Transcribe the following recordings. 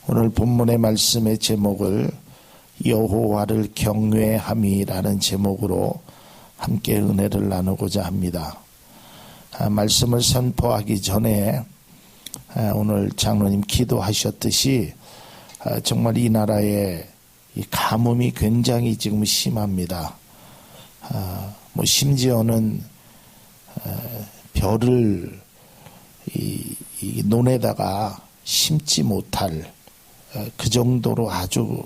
오늘 본문의 말씀의 제목을 여호와를 경외함이라는 제목으로 함께 은혜를 나누고자 합니다. 말씀을 선포하기 전에 오늘 장로님 기도하셨듯이 정말 이 나라의 이 가뭄이 굉장히 지금 심합니다. 심지어는 벼를 이 논에다가 심지 못할 그 정도로 아주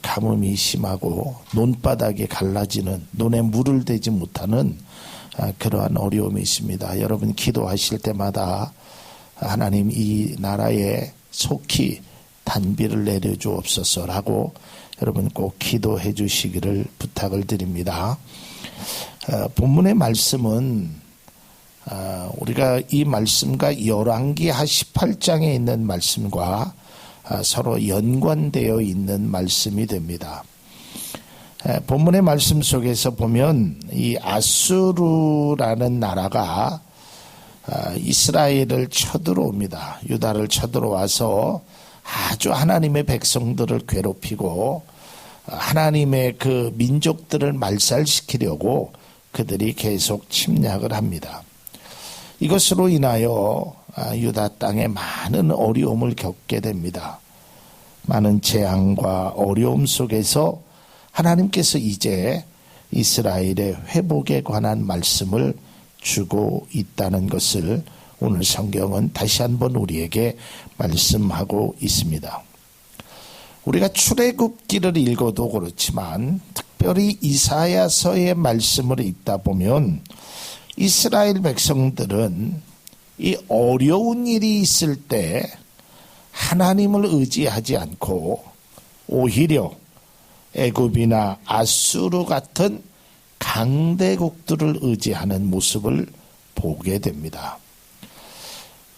가뭄이 심하고 논바닥에 갈라지는, 논에 물을 대지 못하는 그러한 어려움이 있습니다. 여러분 기도하실 때마다 하나님 이 나라에 속히 단비를 내려주옵소서라고 여러분 꼭 기도해 주시기를 부탁을 드립니다. 본문의 말씀은 우리가 이 말씀과 열왕기하 18장에 있는 말씀과 서로 연관되어 있는 말씀이 됩니다. 본문의 말씀 속에서 보면 이 아수르라는 나라가 이스라엘을 쳐들어옵니다. 유다를 쳐들어와서 아주 하나님의 백성들을 괴롭히고 하나님의 그 민족들을 말살시키려고 그들이 계속 침략을 합니다. 이것으로 인하여 유다 땅에 많은 어려움을 겪게 됩니다. 많은 재앙과 어려움 속에서 하나님께서 이제 이스라엘의 회복에 관한 말씀을 주고 있다는 것을 오늘 성경은 다시 한번 우리에게 말씀하고 있습니다. 우리가 출애굽기를 읽어도 그렇지만 특별히 이사야서의 말씀을 읽다 보면 이스라엘 백성들은 이 어려운 일이 있을 때 하나님을 의지하지 않고 오히려 애굽이나 아수르 같은 강대국들을 의지하는 모습을 보게 됩니다.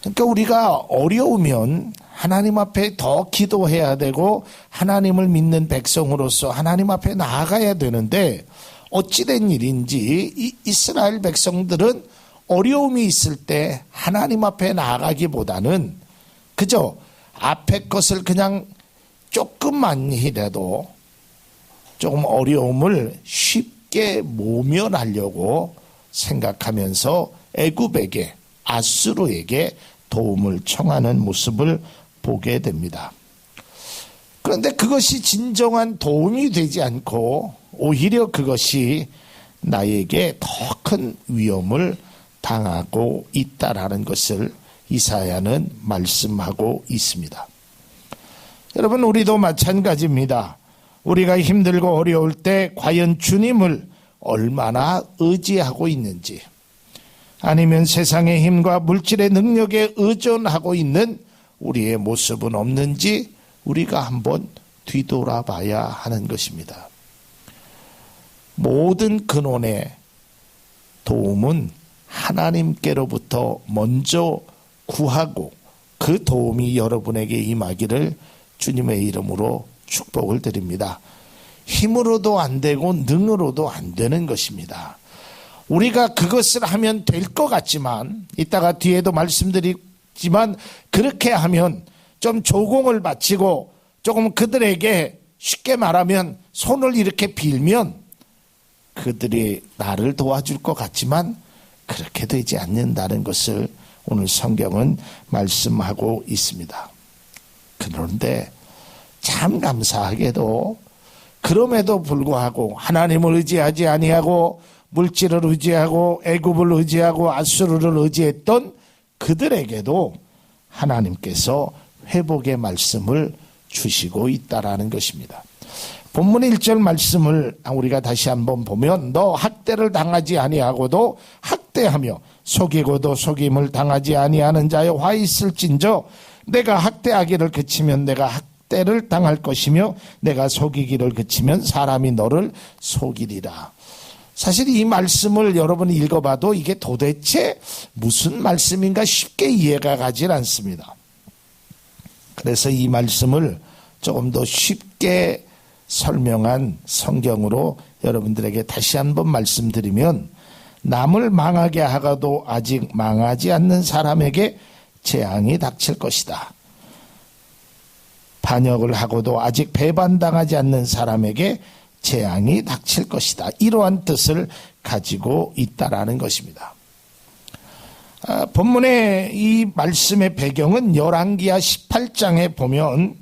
그러니까 우리가 어려우면 하나님 앞에 더 기도해야 되고 하나님을 믿는 백성으로서 하나님 앞에 나아가야 되는데 어찌된 일인지 이스라엘 백성들은 어려움이 있을 때 하나님 앞에 나아가기보다는 그저 앞에 것을 그냥 조금만이라도 조금 어려움을 쉽게 모면하려고 생각하면서 애굽에게 아수르에게 도움을 청하는 모습을 보게 됩니다. 그런데 그것이 진정한 도움이 되지 않고 오히려 그것이 나에게 더 큰 위험을 당하고 있다라는 것을 이사야는 말씀하고 있습니다. 여러분 우리도 마찬가지입니다. 우리가 힘들고 어려울 때 과연 주님을 얼마나 의지하고 있는지, 아니면 세상의 힘과 물질의 능력에 의존하고 있는 우리의 모습은 없는지 우리가 한번 뒤돌아봐야 하는 것입니다. 모든 근원의 도움은 하나님께로부터 먼저 구하고 그 도움이 여러분에게 임하기를 주님의 이름으로 축복을 드립니다. 힘으로도 안 되고 능으로도 안 되는 것입니다. 우리가 그것을 하면 될 것 같지만, 이따가 뒤에도 말씀드리지만 그렇게 하면 좀 조공을 바치고 조금 그들에게 쉽게 말하면 손을 이렇게 빌면 그들이 나를 도와줄 것 같지만 그렇게 되지 않는다는 것을 오늘 성경은 말씀하고 있습니다. 그런데 참 감사하게도 그럼에도 불구하고 하나님을 의지하지 아니하고 물질을 의지하고 애굽을 의지하고 아수르를 의지했던 그들에게도 하나님께서 회복의 말씀을 주시고 있다라는 것입니다. 본문 1절 말씀을 우리가 다시 한번 보면 너 학대를 당하지 아니하고도 학대하며 속이고도 속임을 당하지 아니하는 자여 화 있을진저 내가 학대하기를 그치면 내가 학대를 당할 것이며 내가 속이기를 그치면 사람이 너를 속이리라. 사실 이 말씀을 여러분이 읽어봐도 이게 도대체 무슨 말씀인가 쉽게 이해가 가질 않습니다. 그래서 이 말씀을 조금 더 쉽게 설명한 성경으로 여러분들에게 다시 한번 말씀드리면, 남을 망하게 하고도 아직 망하지 않는 사람에게 재앙이 닥칠 것이다. 반역을 하고도 아직 배반당하지 않는 사람에게 재앙이 닥칠 것이다. 이러한 뜻을 가지고 있다라는 것입니다. 본문의 이 말씀의 배경은 열왕기하 18장에 보면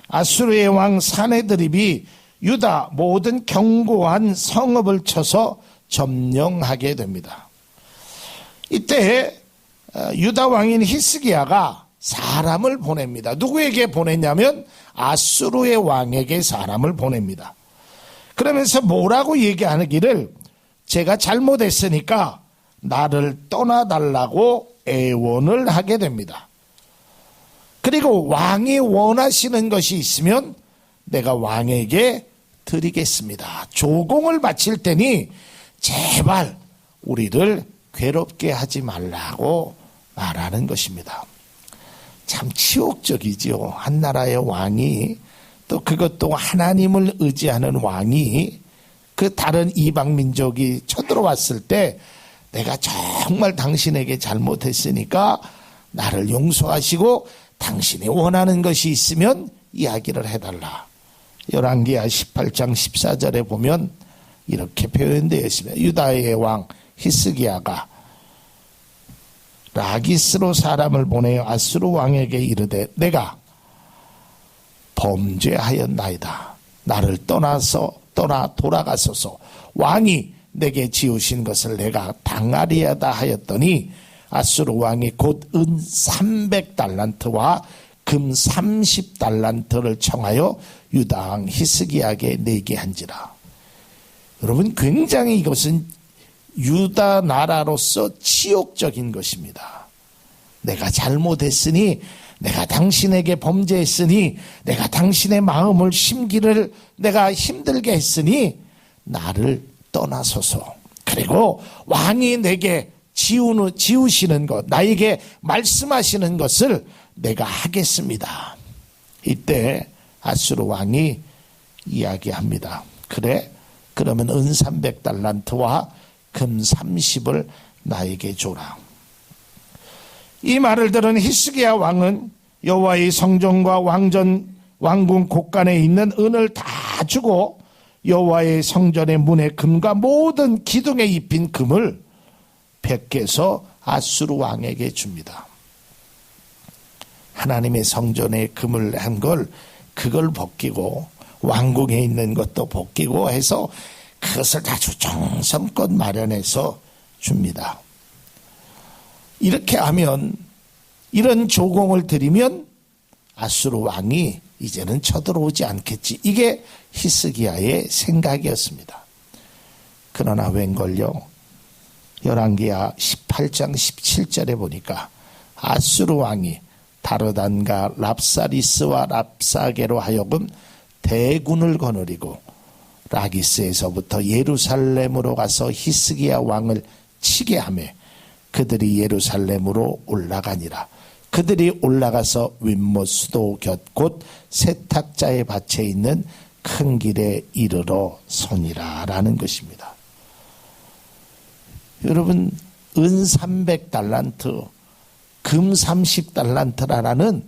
아수르의 왕 사네드립이 유다 모든 견고한 성읍을 쳐서 점령하게 됩니다. 이때 유다 왕인 히스기야가 사람을 보냅니다. 누구에게 보냈냐면 아수르의 왕에게 사람을 보냅니다. 그러면서 뭐라고 얘기하기를 제가 잘못했으니까 나를 떠나달라고 애원을 하게 됩니다. 그리고 왕이 원하시는 것이 있으면 내가 왕에게 드리겠습니다. 조공을 바칠 테니 제발 우리를 괴롭게 하지 말라고 말하는 것입니다. 참 치욕적이지요. 한 나라의 왕이, 또 그것도 하나님을 의지하는 왕이 그 다른 이방 민족이 쳐들어왔을 때 내가 정말 당신에게 잘못했으니까 나를 용서하시고 당신이 원하는 것이 있으면 이야기를 해달라. 열왕기하 18장 14절에 보면 이렇게 표현되어 있습니다. 유다의 왕 히스기야가 라기스로 사람을 보내어 아수르 왕에게 이르되 내가 범죄하였나이다. 나를 떠나 돌아가소서. 왕이 내게 지으신 것을 내가 당하리하다 하였더니 아수르 왕이 곧 은 300달란트와 금 30달란트를 청하여 유다 왕 히스기야에게 내게 한지라. 여러분, 굉장히 이것은 유다 나라로서 치욕적인 것입니다. 내가 잘못했으니, 내가 당신에게 범죄했으니, 내가 당신의 마음을 심기를 내가 힘들게 했으니 나를 떠나소서. 그리고 왕이 내게 지우시는 것, 나에게 말씀하시는 것을 내가 하겠습니다. 이때 아수르 왕이 이야기합니다. 그래, 그러면 은 300달란트와 금 30을 나에게 줘라. 이 말을 들은 히스기야 왕은 여호와의 성전과 왕궁 곳간에 있는 은을 다 주고 여호와의 성전의 문의 금과 모든 기둥에 입힌 금을 베껴서 아수르 왕에게 줍니다. 하나님의 성전에 금을 한 걸 그걸 벗기고 왕궁에 있는 것도 벗기고 해서 그것을 아주 정성껏 마련해서 줍니다. 이렇게 하면, 이런 조공을 드리면 아수르 왕이 이제는 쳐들어오지 않겠지. 이게 히스기야의 생각이었습니다. 그러나 웬걸요, 열왕기하 18장 17절에 보니까 아수르 왕이 다르단과 랍사리스와 랍사게로 하여금 대군을 거느리고 라기스에서부터 예루살렘으로 가서 히스기야 왕을 치게 하며 그들이 예루살렘으로 올라가니라. 그들이 올라가서 윗못 수도 곁 곧 세탁자의 밭에 있는 큰 길에 이르러 서니라 라는 것입니다. 여러분, 은 300달란트, 금 30달란트라는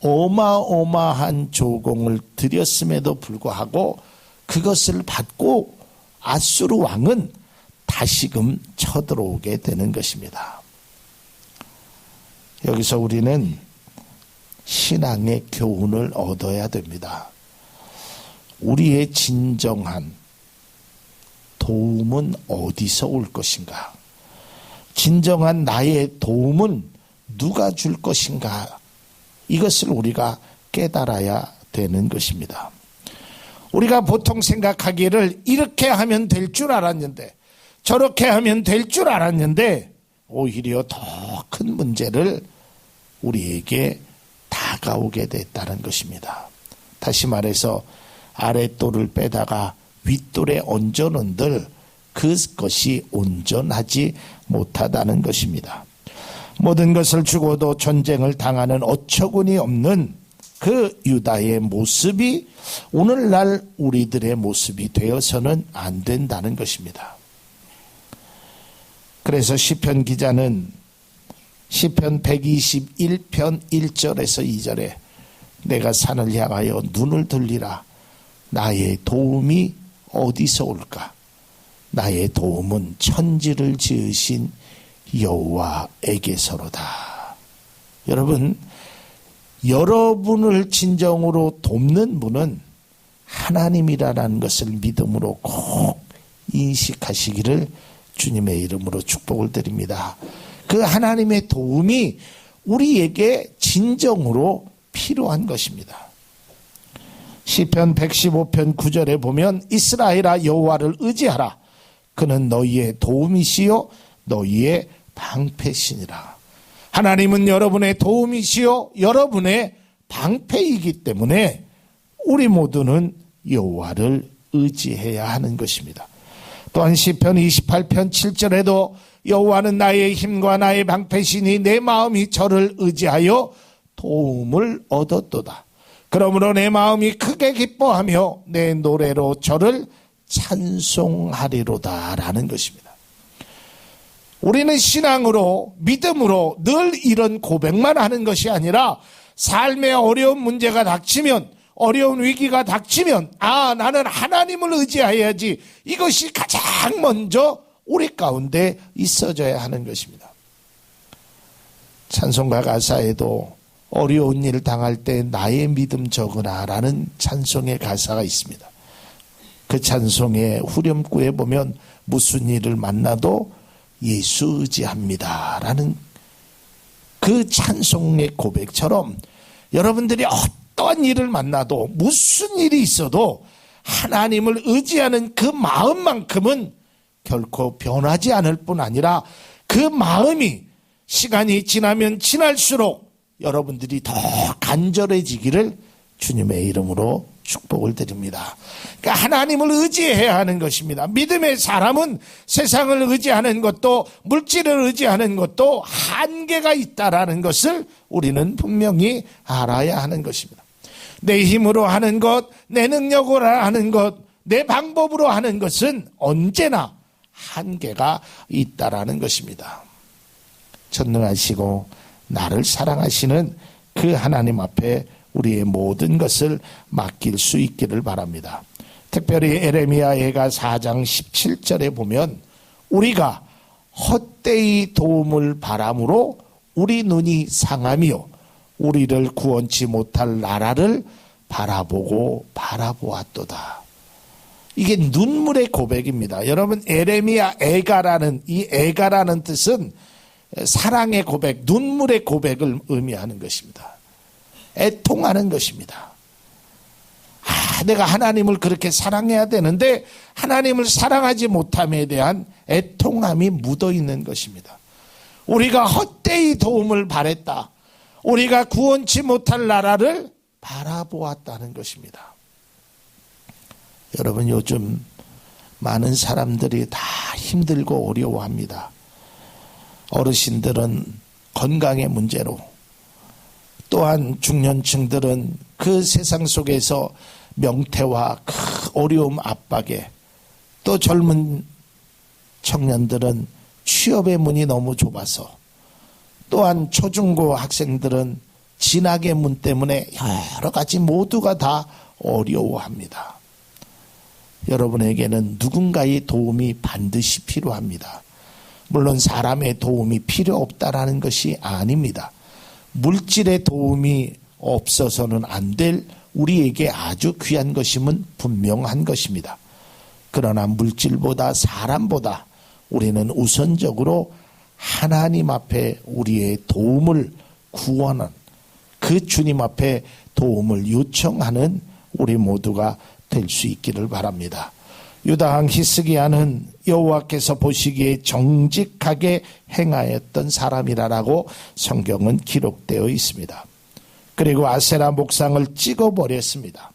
어마어마한 조공을 드렸음에도 불구하고 그것을 받고 아수르 왕은 다시금 쳐들어오게 되는 것입니다. 여기서 우리는 신앙의 교훈을 얻어야 됩니다. 우리의 진정한 도움은 어디서 올 것인가? 진정한 나의 도움은 누가 줄 것인가? 이것을 우리가 깨달아야 되는 것입니다. 우리가 보통 생각하기를 이렇게 하면 될 줄 알았는데, 저렇게 하면 될 줄 알았는데, 오히려 더 큰 문제를 우리에게 다가오게 됐다는 것입니다. 다시 말해서 아랫돌을 빼다가 윗돌에 얹어놓은들 그것이 온전하지 못하다는 것입니다. 모든 것을 주고도 전쟁을 당하는 어처구니 없는 그 유다의 모습이 오늘날 우리들의 모습이 되어서는 안 된다는 것입니다. 그래서 시편 기자는 시편 121편 1절에서 2절에 내가 산을 향하여 눈을 들리라. 나의 도움이 어디서 올까? 나의 도움은 천지를 지으신 여호와에게서로다. 여러분, 여러분을 진정으로 돕는 분은 하나님이라는 것을 믿음으로 꼭 인식하시기를 주님의 이름으로 축복을 드립니다. 그 하나님의 도움이 우리에게 진정으로 필요한 것입니다. 시편 115편 9절에 보면 이스라엘아 여호와를 의지하라. 그는 너희의 도움이시요 너희의 방패시니라. 하나님은 여러분의 도움이시요 여러분의 방패이기 때문에 우리 모두는 여호와를 의지해야 하는 것입니다. 또한 시편 28편 7절에도 여호와는 나의 힘과 나의 방패시니 내 마음이 저를 의지하여 도움을 얻었도다. 그러므로 내 마음이 크게 기뻐하며 내 노래로 저를 찬송하리로다 라는 것입니다. 우리는 신앙으로 믿음으로 늘 이런 고백만 하는 것이 아니라 삶의 어려운 문제가 닥치면 어려운 위기가 닥치면 나는 하나님을 의지해야지 이것이 가장 먼저 우리 가운데 있어져야 하는 것입니다. 찬송가 가사에도 어려운 일 당할 때 나의 믿음 적으나 라는 찬송의 가사가 있습니다. 그 찬송의 후렴구에 보면 무슨 일을 만나도 예수 의지합니다 라는 그 찬송의 고백처럼 여러분들이 어떠한 일을 만나도 무슨 일이 있어도 하나님을 의지하는 그 마음만큼은 결코 변하지 않을 뿐 아니라 그 마음이 시간이 지나면 지날수록 여러분들이 더 간절해지기를 주님의 이름으로 축복을 드립니다. 그러니까 하나님을 의지해야 하는 것입니다. 믿음의 사람은 세상을 의지하는 것도 물질을 의지하는 것도 한계가 있다라는 것을 우리는 분명히 알아야 하는 것입니다. 내 힘으로 하는 것, 내 능력으로 하는 것, 내 방법으로 하는 것은 언제나 한계가 있다라는 것입니다. 전능하시고 나를 사랑하시는 그 하나님 앞에 우리의 모든 것을 맡길 수 있기를 바랍니다. 특별히 에레미야애가 4장 17절에 보면 우리가 헛되이 도움을 바람으로 우리 눈이 상하며 우리를 구원치 못할 나라를 바라보고 바라보았도다. 이게 눈물의 고백입니다. 여러분, 에레미야 애가라는 이 애가라는 뜻은 사랑의 고백, 눈물의 고백을 의미하는 것입니다. 애통하는 것입니다. 내가 하나님을 그렇게 사랑해야 되는데 하나님을 사랑하지 못함에 대한 애통함이 묻어있는 것입니다. 우리가 헛되이 도움을 바랬다. 우리가 구원치 못할 나라를 바라보았다는 것입니다. 여러분, 요즘 많은 사람들이 다 힘들고 어려워합니다. 어르신들은 건강의 문제로, 또한 중년층들은 그 세상 속에서 명태와 그 어려움 압박에, 또 젊은 청년들은 취업의 문이 너무 좁아서, 또한 초중고 학생들은 진학의 문 때문에 여러 가지 모두가 다 어려워합니다. 여러분에게는 누군가의 도움이 반드시 필요합니다. 물론 사람의 도움이 필요 없다라는 것이 아닙니다. 물질의 도움이 없어서는 안 될 우리에게 아주 귀한 것임은 분명한 것입니다. 그러나 물질보다 사람보다 우리는 우선적으로 하나님 앞에 우리의 도움을 구하는, 그 주님 앞에 도움을 요청하는 우리 모두가 될 수 있기를 바랍니다. 유다왕 히스기야는 여호와께서 보시기에 정직하게 행하였던 사람이라고 성경은 기록되어 있습니다. 그리고 아세라 목상을 찍어버렸습니다.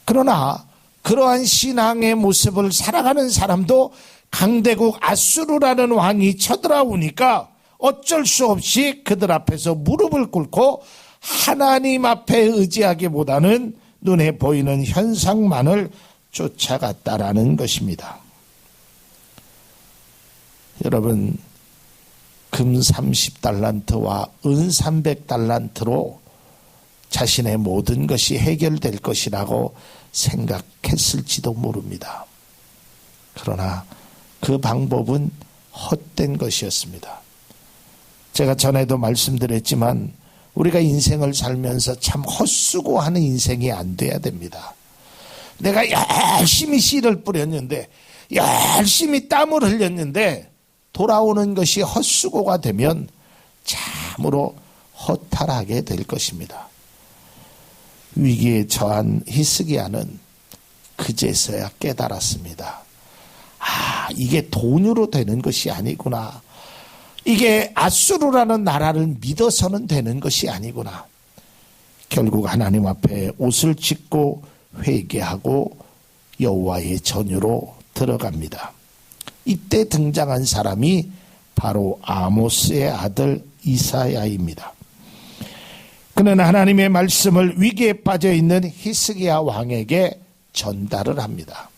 그러나 그러한 신앙의 모습을 살아가는 사람도 강대국 아수르라는 왕이 쳐들어오니까 어쩔 수 없이 그들 앞에서 무릎을 꿇고 하나님 앞에 의지하기보다는 눈에 보이는 현상만을 쫓아갔다라는 것입니다. 여러분, 금 30달란트와 은 300달란트로 자신의 모든 것이 해결될 것이라고 생각했을지도 모릅니다. 그러나 그 방법은 헛된 것이었습니다. 제가 전에도 말씀드렸지만 우리가 인생을 살면서 참 헛수고하는 인생이 안 돼야 됩니다. 내가 열심히 씨를 뿌렸는데, 열심히 땀을 흘렸는데 돌아오는 것이 헛수고가 되면 참으로 허탈하게 될 것입니다. 위기에 처한 히스기야는 그제서야 깨달았습니다. 이게 돈으로 되는 것이 아니구나. 이게 아수르라는 나라를 믿어서는 되는 것이 아니구나. 결국 하나님 앞에 옷을 찢고 회개하고 여호와의 전유로 들어갑니다. 이때 등장한 사람이 바로 아모스의 아들 이사야입니다. 그는 하나님의 말씀을 위기에 빠져 있는 히스기야 왕에게 전달을 합니다.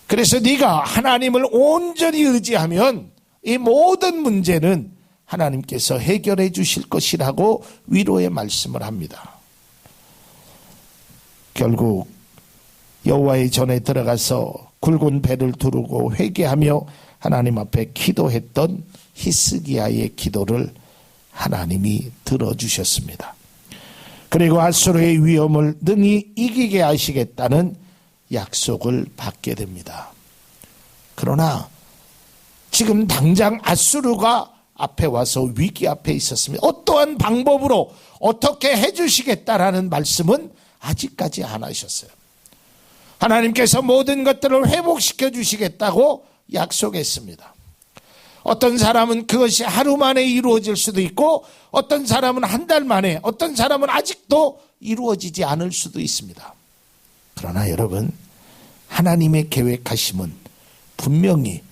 그래서 네가 하나님을 온전히 의지하면 이 모든 문제는 하나님께서 해결해 주실 것이라고 위로의 말씀을 합니다. 결국 여호와의 전에 들어가서 굵은 배를 두르고 회개하며 하나님 앞에 기도했던 히스기야의 기도를 하나님이 들어주셨습니다. 그리고 아수르의 위험을 능히 이기게 하시겠다는 약속을 받게 됩니다. 그러나 지금 당장 아수르가 앞에 와서 위기 앞에 있었습니다. 어떠한 방법으로 어떻게 해주시겠다라는 말씀은 아직까지 안 하셨어요. 하나님께서 모든 것들을 회복시켜 주시겠다고 약속했습니다. 어떤 사람은 그것이 하루 만에 이루어질 수도 있고, 어떤 사람은 한 달 만에, 어떤 사람은 아직도 이루어지지 않을 수도 있습니다. 그러나 여러분, 하나님의 계획하심은 분명히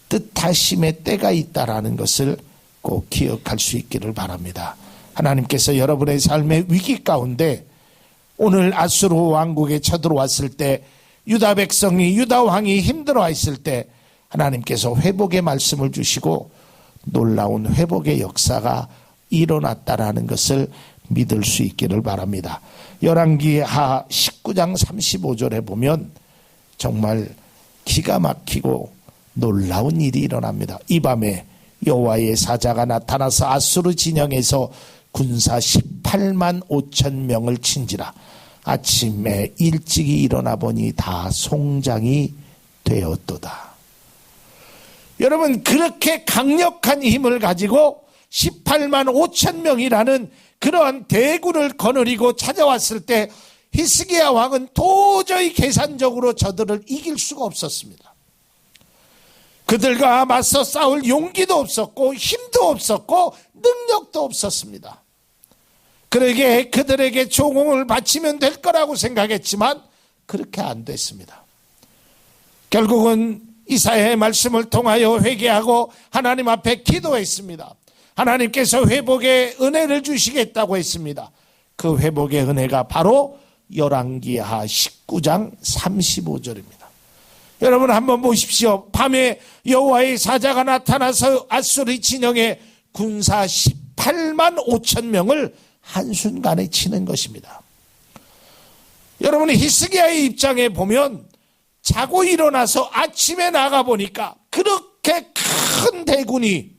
뜻하심의 때가 있다라는 것을 꼭 기억할 수 있기를 바랍니다. 하나님께서 여러분의 삶의 위기 가운데 오늘 아수르 왕국에 쳐들어왔을 때, 유다 백성이, 유다 왕이 힘들어했을 때 하나님께서 회복의 말씀을 주시고 놀라운 회복의 역사가 일어났다라는 것을 믿을 수 있기를 바랍니다. 열왕기하 19장 35절에 보면 정말 기가 막히고 놀라운 일이 일어납니다. 이 밤에 여호와의 사자가 나타나서 아수르 진영에서 군사 18만 5천 명을 친지라. 아침에 일찍이 일어나 보니 다 송장이 되었도다. 여러분, 그렇게 강력한 힘을 가지고 18만 5천 명이라는 그러한 대군을 거느리고 찾아왔을 때 히스기야 왕은 도저히 계산적으로 저들을 이길 수가 없었습니다. 그들과 맞서 싸울 용기도 없었고 힘도 없었고 능력도 없었습니다. 그러게 그들에게 조공을 바치면 될 거라고 생각했지만 그렇게 안 됐습니다. 결국은 이사야의 말씀을 통하여 회개하고 하나님 앞에 기도했습니다. 하나님께서 회복의 은혜를 주시겠다고 했습니다. 그 회복의 은혜가 바로 열왕기하 19장 35절입니다. 여러분 한번 보십시오. 밤에 여호와의 사자가 나타나서 아수르 진영에 군사 18만 5천 명을 한순간에 치는 것입니다. 여러분, 히스기야의 입장에 보면 자고 일어나서 아침에 나가보니까 그렇게 큰 대군이,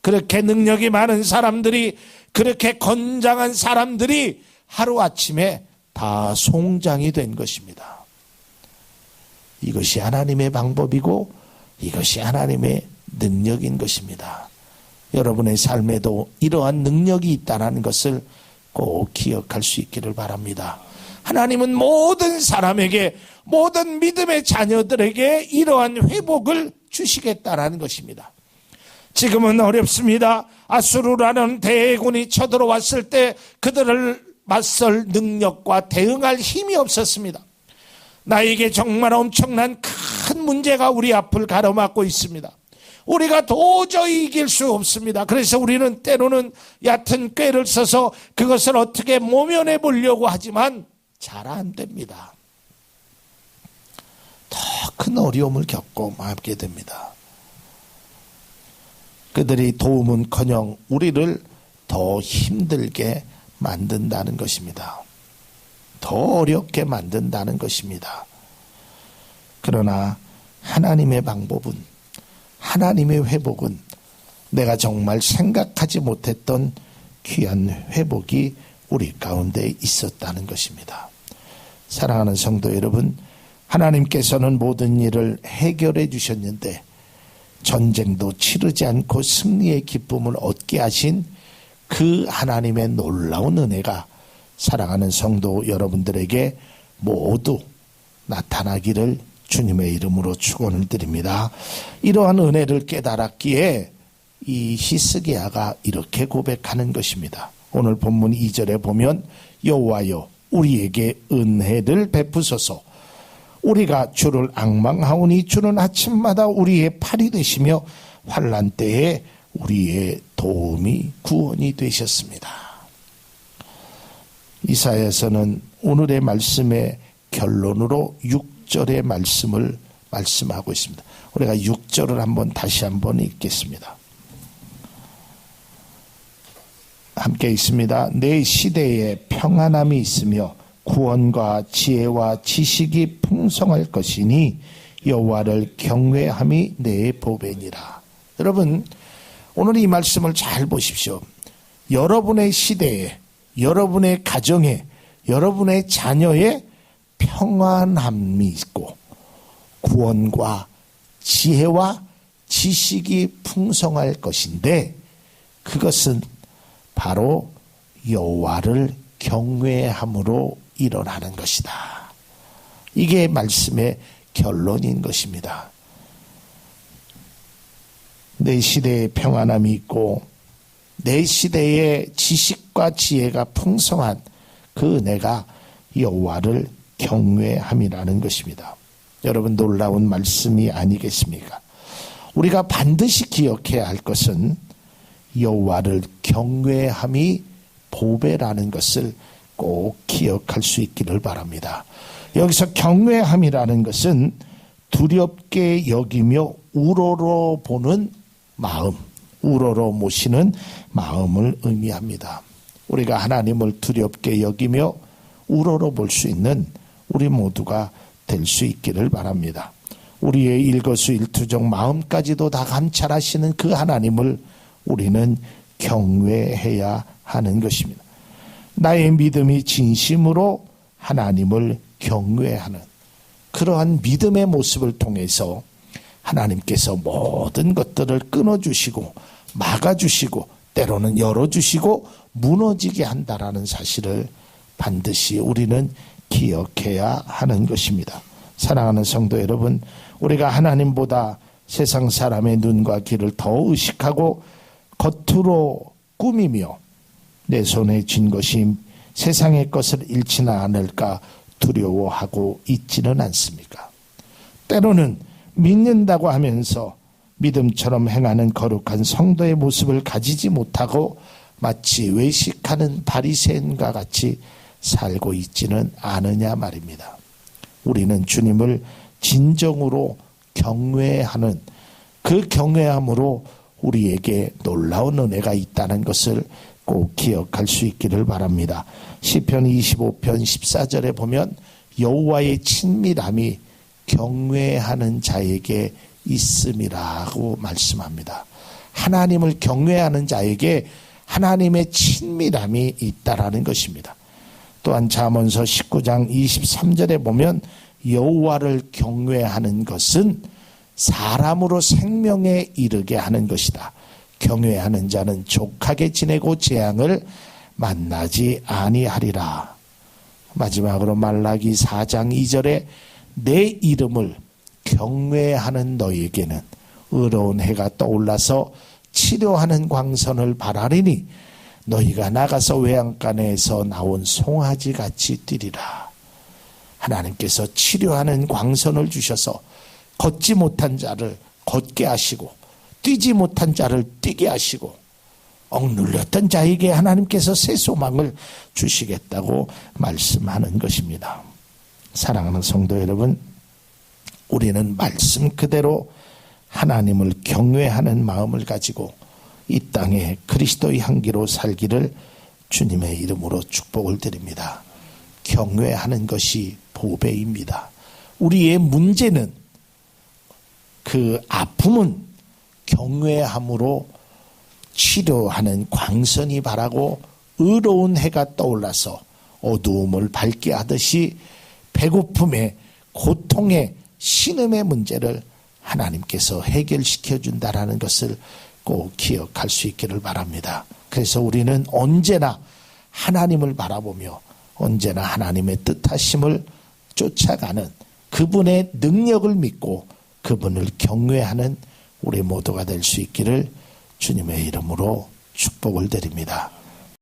그렇게 능력이 많은 사람들이, 그렇게 건장한 사람들이 하루아침에 다 송장이 된 것입니다. 이것이 하나님의 방법이고 이것이 하나님의 능력인 것입니다. 여러분의 삶에도 이러한 능력이 있다는 것을 꼭 기억할 수 있기를 바랍니다. 하나님은 모든 사람에게, 모든 믿음의 자녀들에게 이러한 회복을 주시겠다는 것입니다. 지금은 어렵습니다. 아수르라는 대군이 쳐들어왔을 때 그들을 맞설 능력과 대응할 힘이 없었습니다. 나에게 정말 엄청난 큰 문제가 우리 앞을 가로막고 있습니다. 우리가 도저히 이길 수 없습니다. 그래서 우리는 때로는 얕은 꾀를 써서 그것을 어떻게 모면해 보려고 하지만 잘 안 됩니다. 더 큰 어려움을 겪고 말게 됩니다. 그들이 도움은커녕 우리를 더 힘들게 만든다는 것입니다. 더 어렵게 만든다는 것입니다. 그러나 하나님의 방법은, 하나님의 회복은 내가 정말 생각하지 못했던 귀한 회복이 우리 가운데 있었다는 것입니다. 사랑하는 성도 여러분, 하나님께서는 모든 일을 해결해 주셨는데 전쟁도 치르지 않고 승리의 기쁨을 얻게 하신 그 하나님의 놀라운 은혜가 사랑하는 성도 여러분들에게 모두 나타나기를 주님의 이름으로 축원을 드립니다. 이러한 은혜를 깨달았기에 이 히스기야가 이렇게 고백하는 것입니다. 오늘 본문 2절에 보면 여호와여 우리에게 은혜를 베푸소서. 우리가 주를 앙망하오니 주는 아침마다 우리의 팔이 되시며 환난 때에 우리의 도움이 구원이 되셨습니다. 이사야서는 오늘의 말씀의 결론으로 6절의 말씀을 말씀하고 있습니다. 우리가 6절을 다시 한번 읽겠습니다. 함께 있습니다. 내 시대에 평안함이 있으며 구원과 지혜와 지식이 풍성할 것이니 여호와를 경외함이 내 보배니라. 여러분, 오늘 이 말씀을 잘 보십시오. 여러분의 시대에, 여러분의 가정에, 여러분의 자녀에 평안함이 있고 구원과 지혜와 지식이 풍성할 것인데 그것은 바로 여호와를 경외함으로 일어나는 것이다. 이게 말씀의 결론인 것입니다. 내 시대에 평안함이 있고 내 시대에 지식과 지혜가 풍성한 그 은혜가 여호와를 경외함이라는 것입니다. 여러분, 놀라운 말씀이 아니겠습니까? 우리가 반드시 기억해야 할 것은 여호와를 경외함이 보배라는 것을 꼭 기억할 수 있기를 바랍니다. 여기서 경외함이라는 것은 두렵게 여기며 우러러 보는 마음, 우러러 모시는 마음을 의미합니다. 우리가 하나님을 두렵게 여기며 우러러 볼 수 있는 우리 모두가 될 수 있기를 바랍니다. 우리의 일거수일투족 마음까지도 다 감찰하시는 그 하나님을 우리는 경외해야 하는 것입니다. 나의 믿음이 진심으로 하나님을 경외하는 그러한 믿음의 모습을 통해서 하나님께서 모든 것들을 끊어주시고 막아주시고 때로는 열어주시고 무너지게 한다라는 사실을 반드시 우리는 기억해야 하는 것입니다. 사랑하는 성도 여러분, 우리가 하나님보다 세상 사람의 눈과 귀를 더 의식하고 겉으로 꾸미며 내 손에 쥔 것이 세상의 것을 잃지는 않을까 두려워하고 있지는 않습니까? 때로는 믿는다고 하면서 믿음처럼 행하는 거룩한 성도의 모습을 가지지 못하고 마치 외식하는 바리새인과 같이 살고 있지는 않으냐 말입니다. 우리는 주님을 진정으로 경외하는 그 경외함으로 우리에게 놀라운 은혜가 있다는 것을 꼭 기억할 수 있기를 바랍니다. 시편 25편 14절에 보면 여호와의 친밀함이 경외하는 자에게 있음이라고 말씀합니다. 하나님을 경외하는 자에게 하나님의 친밀함이 있다라는 것입니다. 또한 잠언서 19장 23절에 보면 여호와를 경외하는 것은 사람으로 생명에 이르게 하는 것이다. 경외하는 자는 족하게 지내고 재앙을 만나지 아니하리라. 마지막으로 말라기 4장 2절에 내 이름을 경외하는 너에게는 의로운 해가 떠올라서 치료하는 광선을 바라리니 너희가 나가서 외양간에서 나온 송아지 같이 뛰리라. 하나님께서 치료하는 광선을 주셔서 걷지 못한 자를 걷게 하시고 뛰지 못한 자를 뛰게 하시고 억눌렸던 자에게 하나님께서 새 소망을 주시겠다고 말씀하는 것입니다. 사랑하는 성도 여러분, 우리는 말씀 그대로 하나님을 경외하는 마음을 가지고 이 땅에 그리스도의 향기로 살기를 주님의 이름으로 축복을 드립니다. 경외하는 것이 보배입니다. 우리의 문제는 그 아픔은 경외함으로 치료하는 광선이 바라고 의로운 해가 떠올라서 어두움을 밝게 하듯이 배고픔의 고통의 신음의 문제를 하나님께서 해결시켜 준다라는 것을 꼭 기억할 수 있기를 바랍니다. 그래서 우리는 언제나 하나님을 바라보며 언제나 하나님의 뜻하심을 쫓아가는 그분의 능력을 믿고 그분을 경외하는 우리 모두가 될 수 있기를 주님의 이름으로 축복을 드립니다.